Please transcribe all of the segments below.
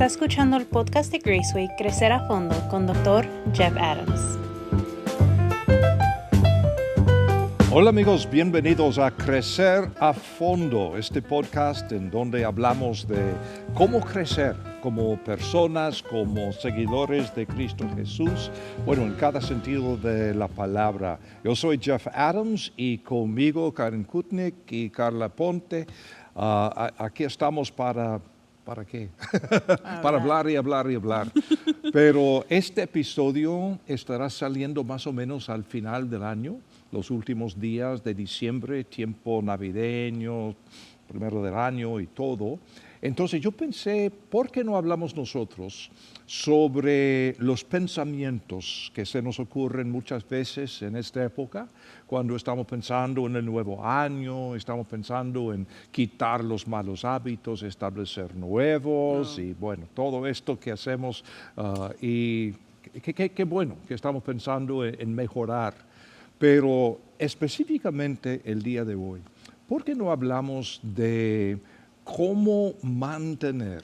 Está escuchando el podcast de Graceway Crecer a Fondo con Dr. Jeff Adams. Hola amigos, bienvenidos a Crecer a Fondo, este podcast en donde hablamos de cómo crecer como personas, como seguidores de Cristo Jesús, bueno, en cada sentido de la palabra. Yo soy Jeff Adams y conmigo Karen Kutnick y Carla Ponte. Aquí estamos ¿para qué? Para hablar y hablar y hablar. Pero este episodio estará saliendo más o menos al final del año, los últimos días de diciembre, tiempo navideño, primero del año y todo. Entonces yo pensé, ¿por qué no hablamos nosotros sobre los pensamientos que se nos ocurren muchas veces en esta época, cuando estamos pensando en el nuevo año, estamos pensando en quitar los malos hábitos, establecer nuevos y bueno, todo esto que hacemos y qué bueno que estamos pensando en mejorar. Pero específicamente el día de hoy, ¿por qué no hablamos de cómo mantener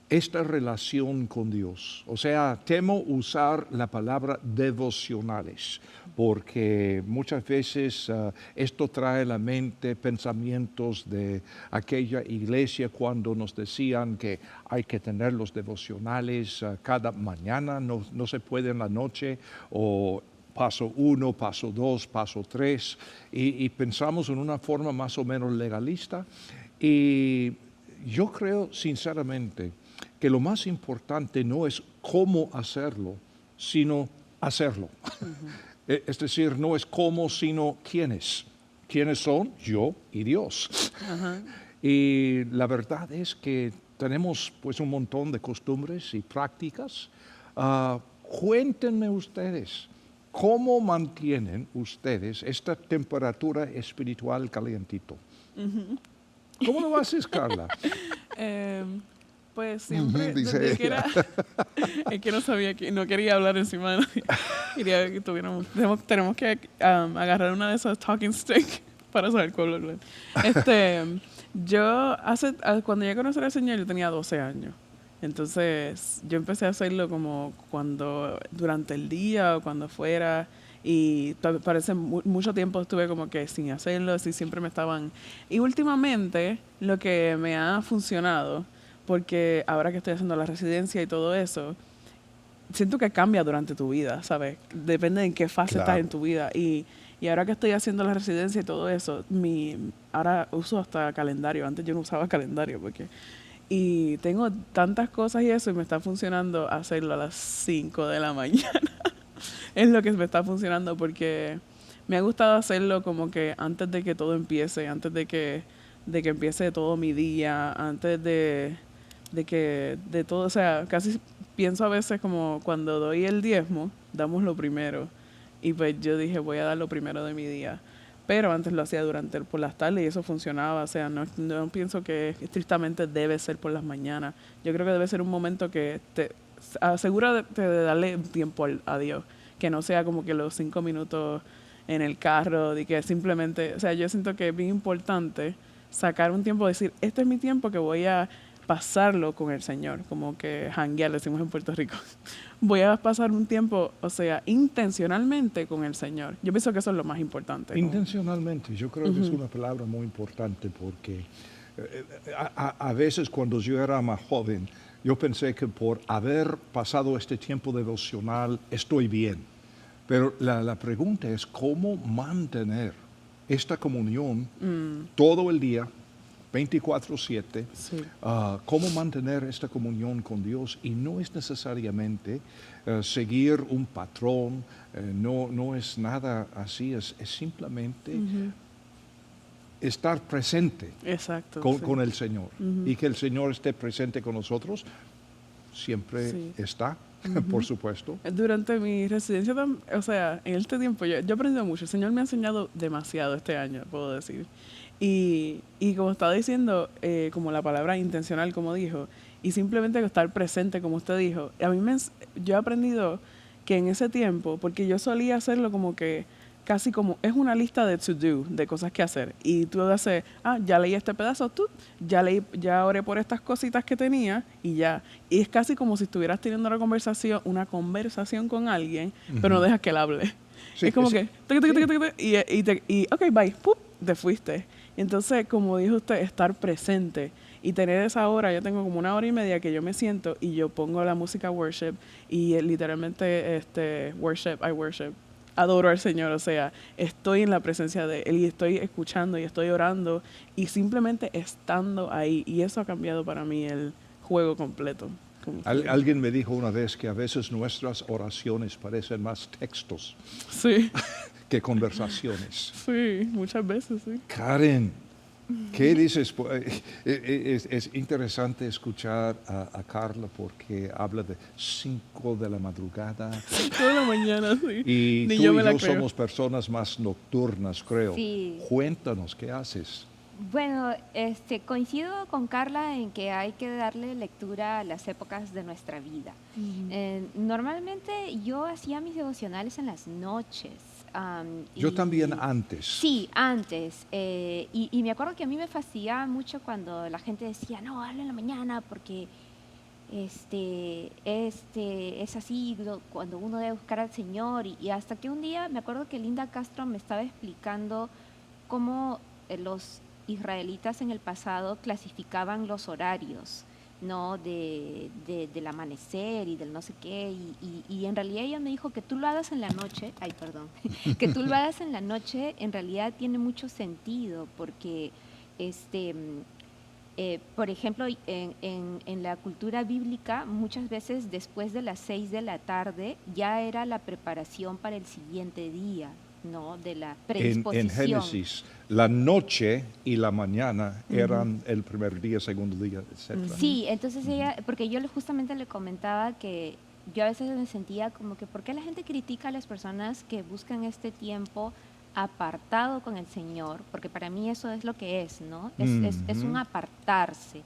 esta relación con Dios? O sea, temo usar la palabra devocionales, porque muchas veces esto trae a la mente pensamientos de aquella iglesia cuando nos decían que hay que tener los devocionales cada mañana, no se puede en la noche, o paso 1, paso 2, paso 3, y pensamos en una forma más o menos legalista. Y yo creo sinceramente que lo más importante no es cómo hacerlo, sino hacerlo. Uh-huh. Es decir, no es cómo, sino quiénes. ¿Quiénes son? Yo y Dios. Uh-huh. Y la verdad es que tenemos pues un montón de costumbres y prácticas. Cuéntenme ustedes, ¿cómo mantienen ustedes esta temperatura espiritual calientito? Uh-huh. ¿Cómo lo haces, Carla? Pues siempre, desde que era, es que no sabía que, no quería hablar encima, quería que tenemos que agarrar una de esas talking sticks para saber cómo hablar. Cuando llegué a conocer al Señor, yo tenía 12 años. Entonces, yo empecé a hacerlo como durante el día o cuando fuera, y parece mucho tiempo estuve como que sin hacerlo, así siempre me estaban. Y últimamente, lo que me ha funcionado, porque ahora que estoy haciendo la residencia y todo eso, siento que cambia durante tu vida, ¿sabes? Depende de en qué fase estás en tu vida. Y ahora que estoy haciendo la residencia y todo eso, ahora uso hasta calendario. Antes yo no usaba calendario y tengo tantas cosas y eso, y me está funcionando hacerlo a las 5 de la mañana. Es lo que me está funcionando porque me ha gustado hacerlo como que antes de que todo empiece, antes de que empiece todo mi día, antes de todo, o sea, casi pienso a veces como cuando doy el diezmo, damos lo primero. Y pues yo dije, voy a dar lo primero de mi día. Pero antes lo hacía por las tardes y eso funcionaba. O sea, no pienso que estrictamente debe ser por las mañanas. Yo creo que debe ser un momento que te asegura de darle tiempo a Dios. Que no sea como que los 5 minutos en el carro, de que simplemente, o sea, yo siento que es bien importante sacar un tiempo, decir, este es mi tiempo que voy a pasarlo con el Señor, como que janguear, decimos en Puerto Rico. Voy a pasar un tiempo, o sea, intencionalmente con el Señor. Yo pienso que eso es lo más importante. Intencionalmente, yo creo que es una palabra muy importante porque a veces cuando yo era más joven, yo pensé que por haber pasado este tiempo devocional estoy bien. Pero la pregunta es cómo mantener esta comunión todo el día, 24/7, sí. Cómo mantener esta comunión con Dios, y no es necesariamente seguir un patrón, no es nada así, es simplemente estar presente. Exacto, con el Señor, y que el Señor esté presente con nosotros, siempre está, por supuesto. Durante mi residencia, o sea, en este tiempo yo he aprendido mucho. El Señor me ha enseñado demasiado este año, puedo decir. Y como estaba diciendo, como la palabra intencional, como dijo, y simplemente estar presente, como usted dijo, yo he aprendido que en ese tiempo, porque yo solía hacerlo como que casi como, es una lista de to do, de cosas que hacer. Y tú haces, ya leí este pedazo, ya oré por estas cositas que tenía y ya. Y es casi como si estuvieras teniendo una conversación con alguien, pero no dejas que él hable. Sí, es como es- que, ok, bye, ¡pup! Te fuiste. Entonces, como dijo usted, estar presente y tener esa hora, yo tengo como 1 hora y media que yo me siento y yo pongo la música worship y literalmente I worship, adoro al Señor, o sea, estoy en la presencia de Él y estoy escuchando y estoy orando y simplemente estando ahí, y eso ha cambiado para mí el juego completo. Alguien me dijo una vez que a veces nuestras oraciones parecen más textos Sí, que conversaciones. sí, muchas veces, sí. Karen, ¿qué dices? Es interesante escuchar a Carla porque habla de 5 de la madrugada Toda la mañana, sí. y Ni tú yo y me la yo creo. somos personas más nocturnas, creo. Sí. Cuéntanos, ¿qué haces? Bueno, coincido con Carla en que hay que darle lectura a las épocas de nuestra vida. Normalmente yo hacía mis devocionales en las noches. Yo también antes. Sí, antes. Y me acuerdo que a mí me fastidiaba mucho cuando la gente decía, no, hazlo en la mañana porque es así cuando uno debe buscar al Señor. Y hasta que un día me acuerdo que Linda Castro me estaba explicando cómo los israelitas en el pasado clasificaban los horarios, ¿no? Del amanecer y del no sé qué, y en realidad ella me dijo que tú lo hagas en la noche, que tú lo hagas en la noche en realidad tiene mucho sentido, porque por ejemplo, en la cultura bíblica, muchas veces después de las 6 de la tarde ya era la preparación para el siguiente día, ¿no? De la predisposición. En Génesis, la noche y la mañana eran el primer día, segundo día, etc. Sí, entonces ella, porque yo justamente le comentaba que yo a veces me sentía como que, ¿por qué la gente critica a las personas que buscan este tiempo apartado con el Señor? Porque para mí eso es lo que es, ¿no? Es un apartarse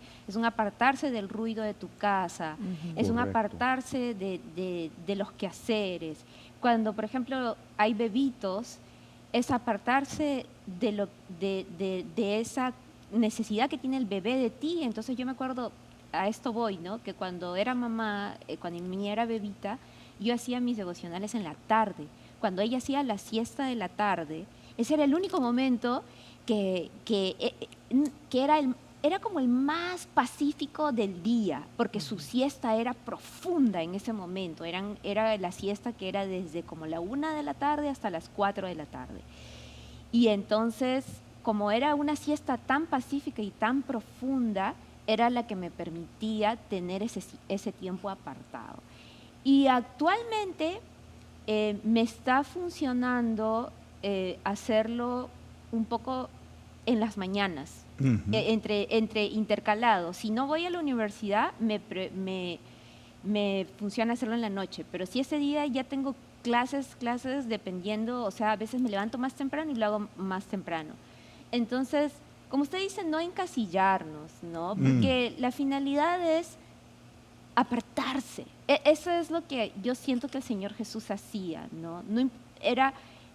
del ruido de tu casa, es un Correcto. apartarse de los quehaceres. Cuando, por ejemplo, hay bebitos, es apartarse de esa necesidad que tiene el bebé de ti. Entonces yo me acuerdo, a esto voy, ¿no? Que cuando era mamá, cuando mi niña era bebita, yo hacía mis devocionales en la tarde. Cuando ella hacía la siesta de la tarde, ese era el único momento que era como el más pacífico del día, porque su siesta era profunda en ese momento. Era la siesta que era desde como la 1 de la tarde hasta las 4 de la tarde. Y entonces, como era una siesta tan pacífica y tan profunda, era la que me permitía tener ese tiempo apartado. Y actualmente me está funcionando hacerlo un poco en las mañanas, entre intercalados. Si no voy a la universidad, me funciona hacerlo en la noche, pero si ese día ya tengo clases, dependiendo, o sea, a veces me levanto más temprano y lo hago más temprano. Entonces, como usted dice, no encasillarnos, ¿no? Porque la finalidad es apartarse. Eso es lo que yo siento que el Señor Jesús hacía, ¿no?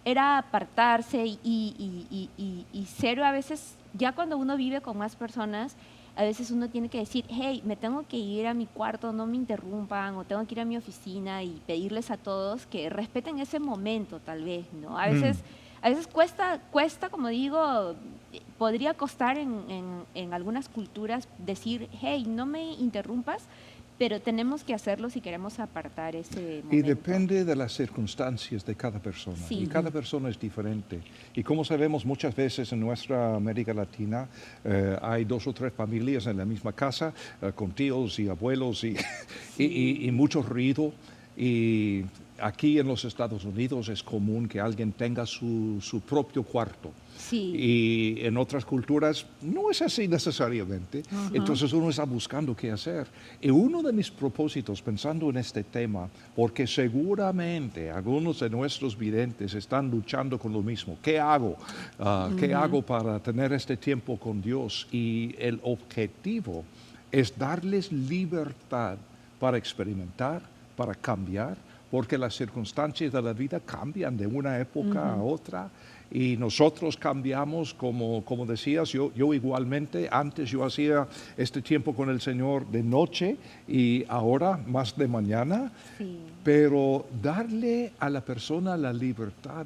Era apartarse y cero a veces, ya cuando uno vive con más personas, a veces uno tiene que decir, hey, me tengo que ir a mi cuarto, no me interrumpan, o tengo que ir a mi oficina y pedirles a todos que respeten ese momento, tal vez, ¿no? A veces cuesta, como digo, podría costar en algunas culturas decir, hey, no me interrumpas, pero tenemos que hacerlo si queremos apartar ese momento. Y depende de las circunstancias de cada persona. Sí. Y cada persona es diferente. Y como sabemos, muchas veces en nuestra América Latina hay 2 o 3 familias en la misma casa, con tíos y abuelos y mucho ruido. Y aquí en los Estados Unidos es común que alguien tenga su propio cuarto. Sí. Y en otras culturas no es así necesariamente. Entonces uno está buscando qué hacer. Y uno de mis propósitos pensando en este tema, porque seguramente algunos de nuestros videntes están luchando con lo mismo. ¿Qué hago? ¿Qué hago para tener este tiempo con Dios? Y el objetivo es darles libertad para experimentar, para cambiar, porque las circunstancias de la vida cambian de una época a otra y nosotros cambiamos, como decías, yo igualmente, antes yo hacía este tiempo con el Señor de noche y ahora más de mañana, Sí. pero darle a la persona la libertad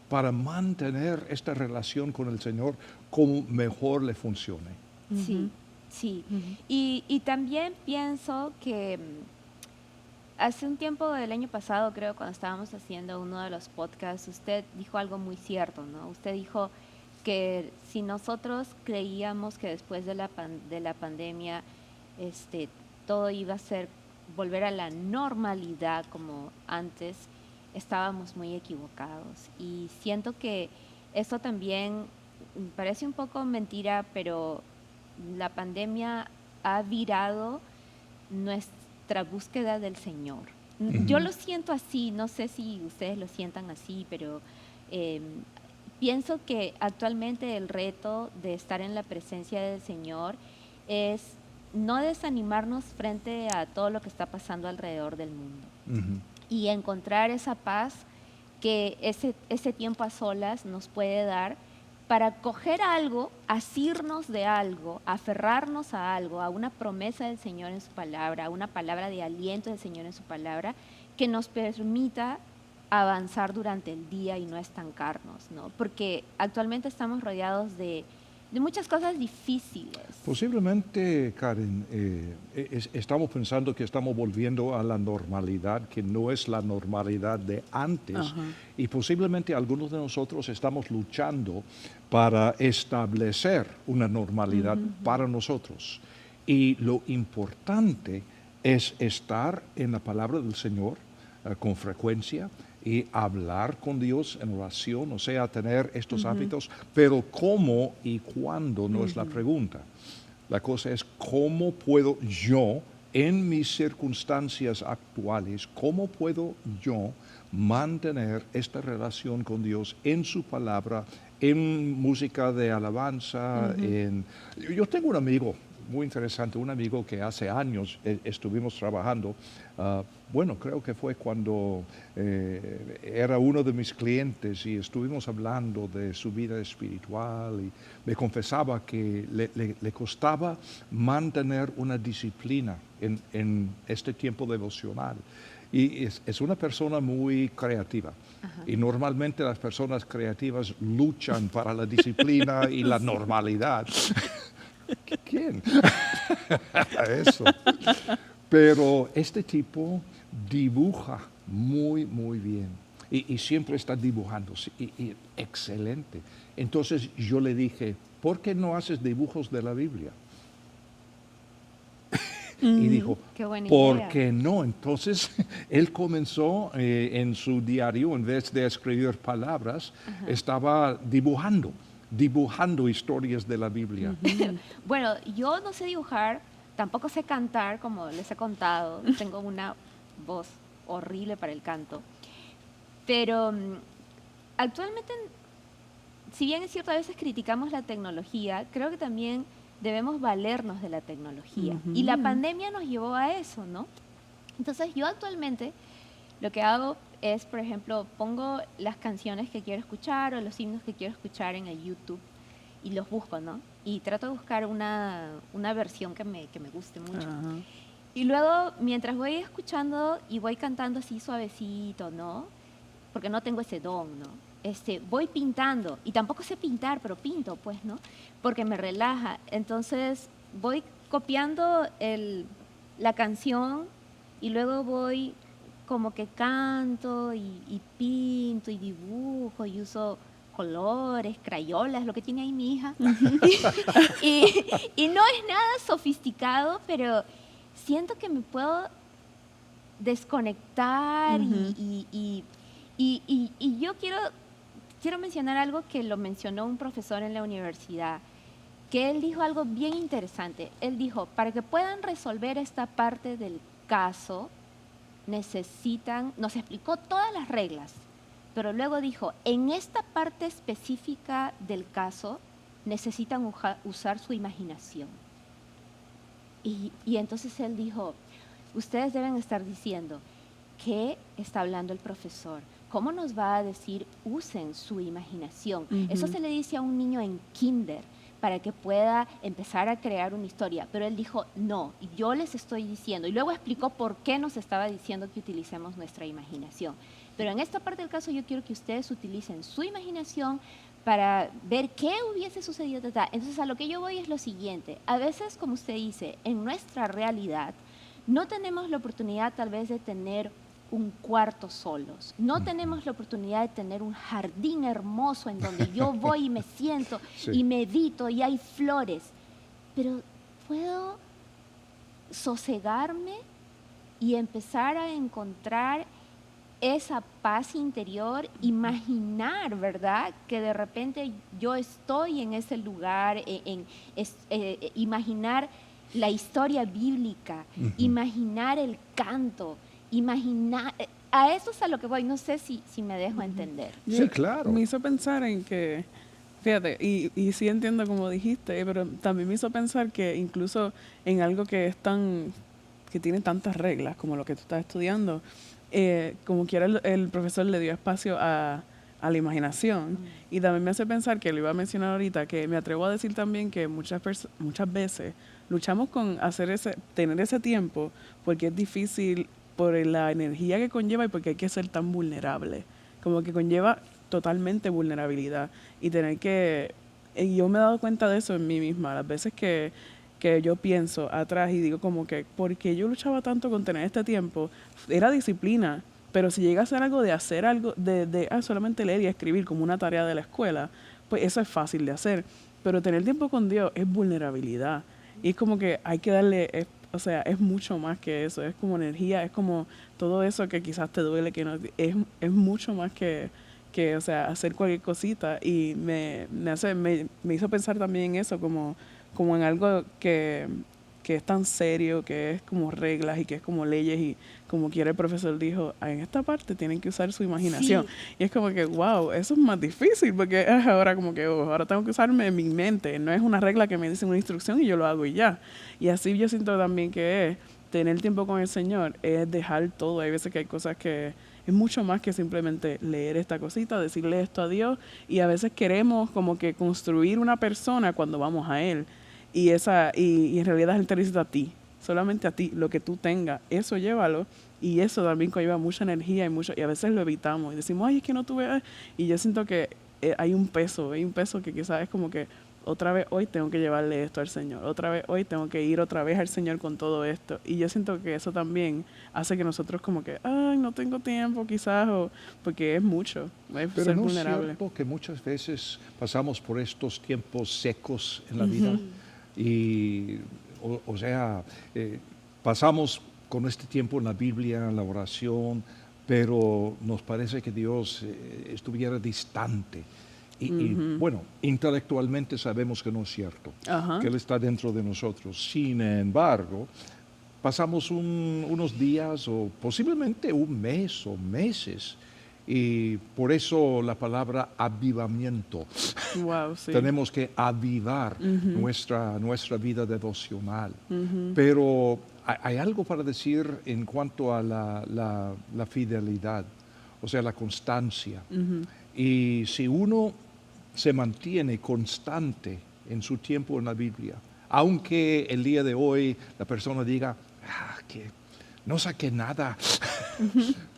para mantener esta relación con el Señor como mejor le funcione. Sí, sí. Y también pienso que hace un tiempo, el año pasado, creo, cuando estábamos haciendo uno de los podcasts, usted dijo algo muy cierto, ¿no? Usted dijo que si nosotros creíamos que después de la pandemia todo iba a ser volver a la normalidad como antes, estábamos muy equivocados. Y siento que esto también parece un poco mentira, pero la pandemia ha virado nuestra búsqueda del Señor. Yo lo siento así, no sé si ustedes lo sientan así, pero pienso que actualmente el reto de estar en la presencia del Señor es no desanimarnos frente a todo lo que está pasando alrededor del mundo y encontrar esa paz que ese tiempo a solas nos puede dar para coger algo, asirnos de algo, aferrarnos a algo, a una promesa del Señor en su palabra, a una palabra de aliento del Señor en su palabra, que nos permita avanzar durante el día y no estancarnos, ¿no? Porque actualmente estamos rodeados de muchas cosas difíciles. Posiblemente, Karen, estamos pensando que estamos volviendo a la normalidad, que no es la normalidad de antes, y posiblemente algunos de nosotros estamos luchando para establecer una normalidad para nosotros. Y lo importante es estar en la palabra del Señor con frecuencia y hablar con Dios en oración, o sea, tener estos hábitos, pero cómo y cuándo no es la pregunta. La cosa es cómo puedo yo, en mis circunstancias actuales, cómo puedo yo mantener esta relación con Dios en su palabra, en música de alabanza. Yo tengo un amigo muy interesante, un amigo que hace años estuvimos trabajando, bueno, creo que fue cuando era uno de mis clientes y estuvimos hablando de su vida espiritual y me confesaba que le costaba mantener una disciplina en este tiempo devocional. Y es una persona muy creativa. Y normalmente las personas creativas luchan para la disciplina y la normalidad. ¿Quién? Eso. Pero este tipo dibuja muy, muy bien. Y siempre está dibujando. Y excelente. Entonces yo le dije, ¿por qué no haces dibujos de la Biblia? Y dijo, Qué buena ¿por idea. qué no? Entonces él comenzó en su diario, en vez de escribir palabras, estaba dibujando historias de la Biblia. Bueno, yo no sé dibujar, tampoco sé cantar, como les he contado. Tengo una voz horrible para el canto. Pero actualmente, si bien es cierto, a veces criticamos la tecnología, creo que también debemos valernos de la tecnología. Y la pandemia nos llevó a eso, ¿no? Entonces, yo actualmente lo que hago es, por ejemplo, pongo las canciones que quiero escuchar o los himnos que quiero escuchar en el YouTube y los busco, ¿no? Y trato de buscar una versión que me guste mucho. Y luego, mientras voy escuchando y voy cantando así suavecito, ¿no? Porque no tengo ese don, ¿no? Voy pintando, y tampoco sé pintar, pero pinto, pues, ¿no? Porque me relaja. Entonces, voy copiando la canción y luego voy como que canto y pinto y dibujo y uso colores, crayolas, lo que tiene ahí mi hija. y no es nada sofisticado, pero siento que me puedo desconectar y yo quiero mencionar algo que lo mencionó un profesor en la universidad, que él dijo algo bien interesante. Él dijo, para que puedan resolver esta parte del caso, nos explicó todas las reglas, pero luego dijo, en esta parte específica del caso, necesitan usar su imaginación. Y entonces él dijo, ustedes deben estar diciendo, ¿qué está hablando el profesor? ¿Cómo nos va a decir usen su imaginación? Eso se le dice a un niño en kinder para que pueda empezar a crear una historia. Pero él dijo, no, yo les estoy diciendo. Y luego explicó por qué nos estaba diciendo que utilicemos nuestra imaginación. Pero en esta parte del caso yo quiero que ustedes utilicen su imaginación para ver qué hubiese sucedido. Entonces a lo que yo voy es lo siguiente. A veces, como usted dice, en nuestra realidad no tenemos la oportunidad tal vez de tener un cuarto solos. No tenemos la oportunidad de tener un jardín hermoso en donde yo voy y me siento y medito y hay flores. Pero puedo sosegarme y empezar a encontrar esa paz interior, imaginar, ¿verdad? Que de repente yo estoy en ese lugar, imaginar la historia bíblica, imaginar el canto, imaginar, a eso es a lo que voy, no sé si me dejo entender. Sí, claro. Me hizo pensar en que, fíjate, y sí entiendo como dijiste, pero también me hizo pensar que incluso en algo que es que tiene tantas reglas como lo que tú estás estudiando, como quiera el profesor le dio espacio a la imaginación. Y también me hace pensar, que lo iba a mencionar ahorita, que me atrevo a decir también que muchas veces luchamos con tener ese tiempo porque es difícil por la energía que conlleva y porque hay que ser tan vulnerable. Como que conlleva totalmente vulnerabilidad. Y yo me he dado cuenta de eso en mí misma. Las veces que yo pienso atrás y digo como que, ¿por qué yo luchaba tanto con tener este tiempo? Era disciplina. Pero si llega a ser algo de hacer algo, solamente leer y escribir como una tarea de la escuela, pues eso es fácil de hacer. Pero tener tiempo con Dios es vulnerabilidad. Y es como que hay que darle, es mucho más que eso. Es como energía, es como todo eso que quizás te duele, que no, es mucho más que hacer cualquier cosita. Y me hizo pensar también en eso, como en algo que es tan serio, que es como reglas y que es como leyes, y como quiera el profesor dijo, en esta parte tienen que usar su imaginación. Sí. Y es como que, wow, eso es más difícil, porque ahora como que, ahora tengo que usarme mi mente, no es una regla que me dice una instrucción y yo lo hago y ya. Y así yo siento también que es tener tiempo con el Señor, es dejar todo. Hay veces que hay cosas que es mucho más que simplemente leer esta cosita, decirle esto a Dios, y a veces queremos como que construir una persona cuando vamos a Él. Y en realidad Él te dice a ti, solamente a ti, lo que tú tengas, eso llévalo. Y eso también conlleva mucha energía y a veces lo evitamos y decimos, ay, es que no tuve. Y yo siento que hay un peso que quizás es como que otra vez hoy tengo que llevarle esto al Señor, otra vez hoy tengo que ir otra vez al Señor con todo esto. Y yo siento que eso también hace que nosotros como que, ay, no tengo tiempo quizás, porque es mucho, es Pero ser no vulnerable. Es cierto que muchas veces pasamos por estos tiempos secos en la vida. Y, pasamos con este tiempo en la Biblia, en la oración, pero nos parece que Dios estuviera distante. Y bueno, intelectualmente sabemos que no es cierto, que Él está dentro de nosotros. Sin embargo, pasamos unos días o posiblemente un mes o meses, y por eso la palabra avivamiento. Wow, sí. Tenemos que avivar nuestra vida devocional. Pero hay algo para decir en cuanto a la fidelidad, o sea, la constancia. Y si uno se mantiene constante en su tiempo en la Biblia, aunque el día de hoy la persona diga, que no saqué nada,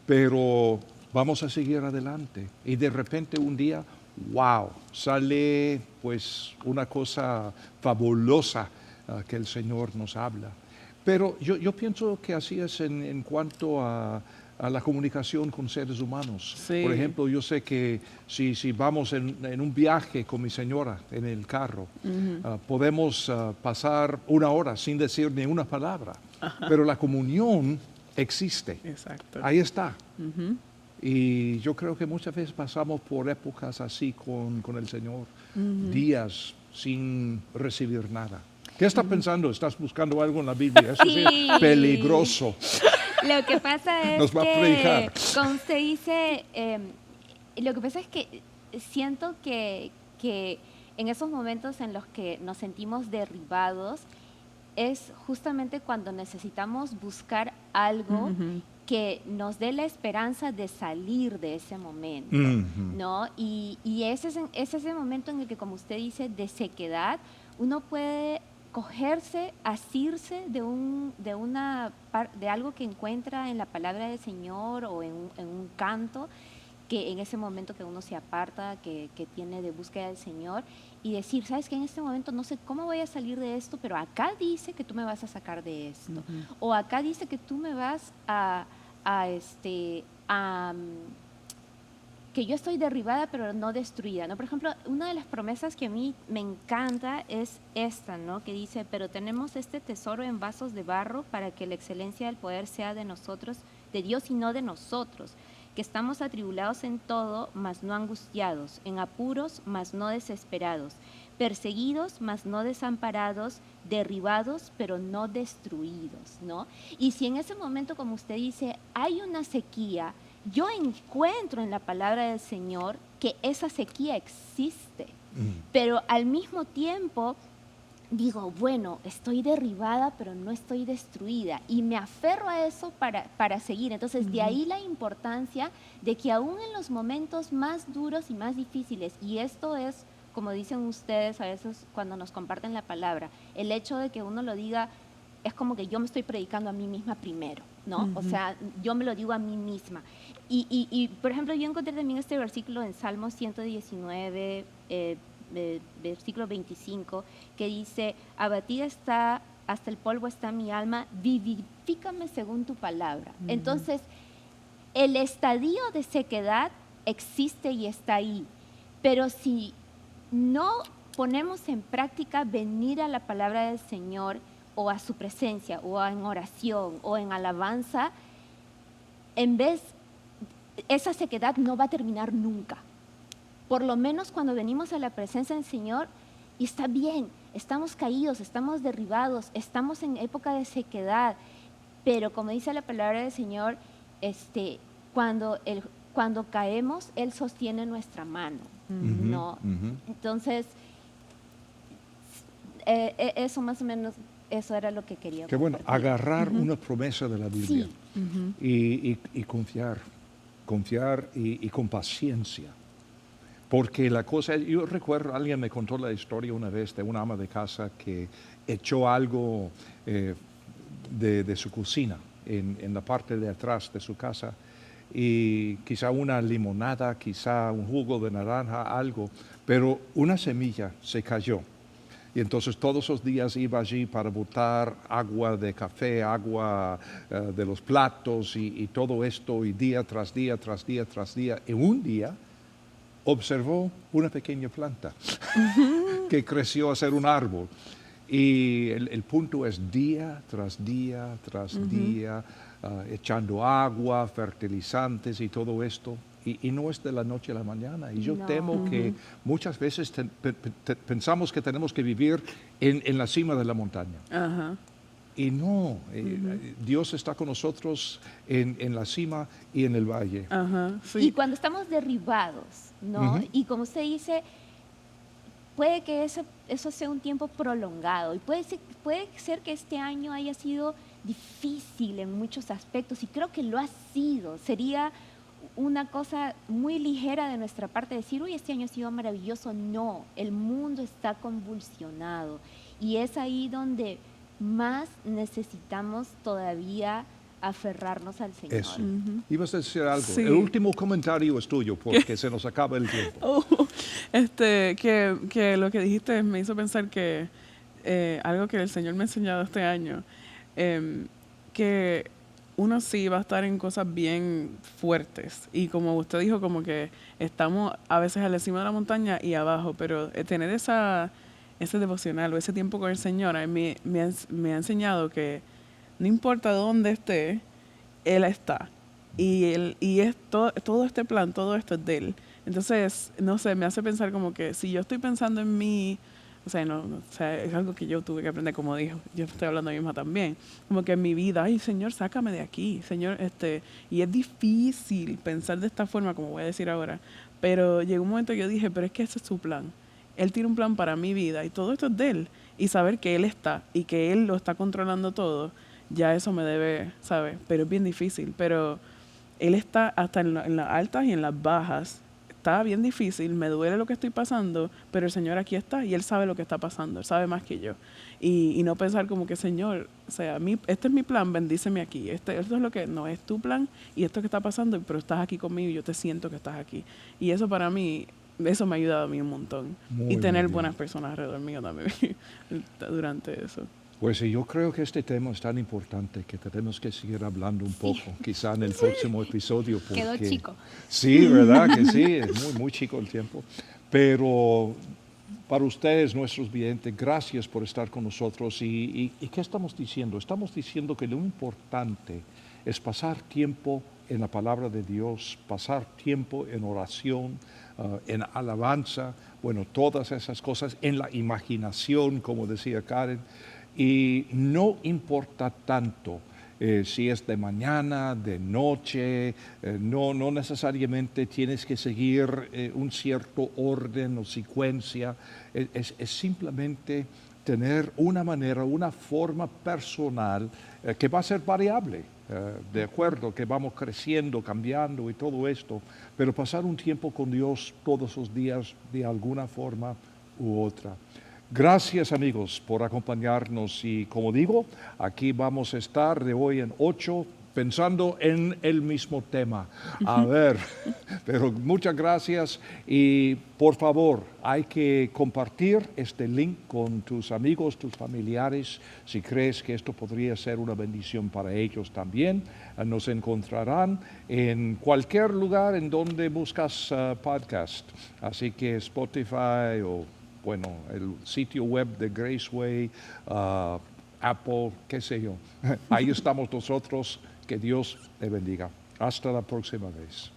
pero vamos a seguir adelante. Y de repente un día, wow, sale pues una cosa fabulosa que el Señor nos habla. Pero yo pienso que así es en cuanto a la comunicación con seres humanos. Sí. Por ejemplo, yo sé que si vamos en un viaje con mi señora en el carro, podemos pasar una hora sin decir ni una palabra, pero la comunión existe. Exacto. Ahí está. Y yo creo que muchas veces pasamos por épocas así con el Señor, días sin recibir nada. ¿Qué estás pensando? ¿Estás buscando algo en la Biblia? Eso Sí. es peligroso. Lo que pasa es Nos va a que, predicar. como usted dice, lo que pasa es que siento que en esos momentos en los que nos sentimos derribados es justamente cuando necesitamos buscar algo Ujú. que nos dé la esperanza de salir de ese momento, Ujú. ¿no? Y ese es ese momento en el que, como usted dice, de sequedad, uno puede cogerse, asirse de algo que encuentra en la palabra del Señor o en un canto, que en ese momento que uno se aparta, que tiene de búsqueda del Señor, y decir, sabes que en este momento no sé cómo voy a salir de esto, pero acá dice que tú me vas a sacar de esto, Ujú. o acá dice que tú me vas que yo estoy derribada pero no destruida, ¿no? Por ejemplo, una de las promesas que a mí me encanta es esta, ¿no? Que dice, pero tenemos este tesoro en vasos de barro para que la excelencia del poder sea de nosotros, de Dios y no de nosotros, que estamos atribulados en todo, mas no angustiados, en apuros, mas no desesperados, perseguidos, mas no desamparados, derribados, pero no destruidos, ¿no? Y si en ese momento, como usted dice, hay una sequía, yo encuentro en la palabra del Señor que esa sequía existe, pero al mismo tiempo digo, bueno, estoy derribada, pero no estoy destruida, y me aferro a eso para seguir. Entonces, de ahí la importancia de que aún en los momentos más duros y más difíciles, y esto es, como dicen ustedes a veces cuando nos comparten la palabra, el hecho de que uno lo diga, es como que yo me estoy predicando a mí misma primero, ¿no? O sea, yo me lo digo a mí misma. Y, por ejemplo, yo encontré también este versículo en Salmo 119, versículo 25, que dice, abatida está, hasta el polvo está mi alma, vivifícame según tu palabra. Entonces, el estadio de sequedad existe y está ahí, pero si no ponemos en práctica venir a la palabra del Señor o a su presencia o en oración o en alabanza, esa sequedad no va a terminar nunca. Por lo menos cuando venimos a la presencia del Señor, y está bien, estamos caídos, estamos derribados, estamos en época de sequedad, pero como dice la palabra del Señor, cuando caemos, Él sostiene nuestra mano, ¿no? Entonces, eso más o menos, eso era lo que quería Qué bueno, compartir. agarrar una promesa de la Biblia Sí. y confiar y con paciencia. Porque la cosa, yo recuerdo, alguien me contó la historia una vez de una ama de casa que echó algo de su cocina en la parte de atrás de su casa, y quizá una limonada, quizá un jugo de naranja, algo, pero una semilla se cayó. Y entonces todos los días iba allí para botar agua de café, agua de los platos y todo esto, y día tras día, tras día, tras día. Y un día observó una pequeña planta que creció a ser un árbol. Y el punto es día tras día, tras día, echando agua, fertilizantes y todo esto. Y no es de la noche a la mañana. Y yo No. temo que muchas veces pensamos que tenemos que vivir en la cima de la montaña. Ajá. Y no, Dios está con nosotros en la cima y en el valle. Ajá. Sí. Y cuando estamos derribados, ¿no? Y como usted dice, puede que eso sea un tiempo prolongado, y puede ser que este año haya sido difícil en muchos aspectos, y creo que lo ha sido. Sería una cosa muy ligera de nuestra parte decir, uy, este año ha sido maravilloso. No, el mundo está convulsionado, y es ahí donde más necesitamos todavía aferrarnos al Señor. Eso. Ibas a decir algo. Sí. El último comentario es tuyo porque se nos acaba el tiempo. Que lo que dijiste me hizo pensar que algo que el Señor me ha enseñado este año, que uno sí va a estar en cosas bien fuertes, y como usted dijo, como que estamos a veces a la cima de la montaña y abajo, pero tener ese devocional o ese tiempo con el Señor a mí me ha enseñado que no importa dónde esté, Él está. Y es todo este plan, todo esto es de Él. Entonces, no sé, me hace pensar como que si yo estoy pensando en mí, o sea, es algo que yo tuve que aprender, como dijo, yo estoy hablando a mí misma también, como que en mi vida, ay, Señor, sácame de aquí, Señor, y es difícil pensar de esta forma, como voy a decir ahora, pero llegó un momento que yo dije, pero es que ese es su plan. Él tiene un plan para mi vida y todo esto es de Él, y saber que Él está y que Él lo está controlando todo, ya eso me debe, ¿sabes? Pero es bien difícil. Pero Él está hasta en las altas y en las bajas. Está bien difícil, me duele lo que estoy pasando, pero el Señor aquí está y Él sabe lo que está pasando, Él sabe más que yo. Y no pensar como que, Señor, o sea, este es mi plan, bendíceme aquí. Esto es lo que, no es tu plan y esto que está pasando, pero estás aquí conmigo y yo te siento que estás aquí. Y eso para mí, eso me ha ayudado a mí un montón. Muy Y tener bien. buenas personas alrededor mío también durante eso. Pues sí, yo creo que este tema es tan importante que tenemos que seguir hablando un poco, quizá en el próximo episodio. Quedó porque- chico. Sí, ¿verdad? Que sí, es muy, muy chico el tiempo. Pero para ustedes, nuestros videntes, gracias por estar con nosotros. ¿Y qué estamos diciendo? Estamos diciendo que lo importante es pasar tiempo en la palabra de Dios, pasar tiempo en oración, en alabanza, bueno, todas esas cosas, en la imaginación, como decía Karen. Y no importa tanto si es de mañana, de noche, no necesariamente tienes que seguir un cierto orden o secuencia, es simplemente tener una manera, una forma personal que va a ser variable, de acuerdo, que vamos creciendo, cambiando y todo esto, pero pasar un tiempo con Dios todos los días de alguna forma u otra. Gracias amigos por acompañarnos y como digo, aquí vamos a estar de hoy en 8 pensando en el mismo tema. A ver, pero muchas gracias y por favor hay que compartir este link con tus amigos, tus familiares, si crees que esto podría ser una bendición para ellos también. Nos encontrarán en cualquier lugar en donde buscas podcast, así que Spotify o bueno, el sitio web de Graceway, Apple, qué sé yo. Ahí estamos nosotros. Que Dios te bendiga. Hasta la próxima vez.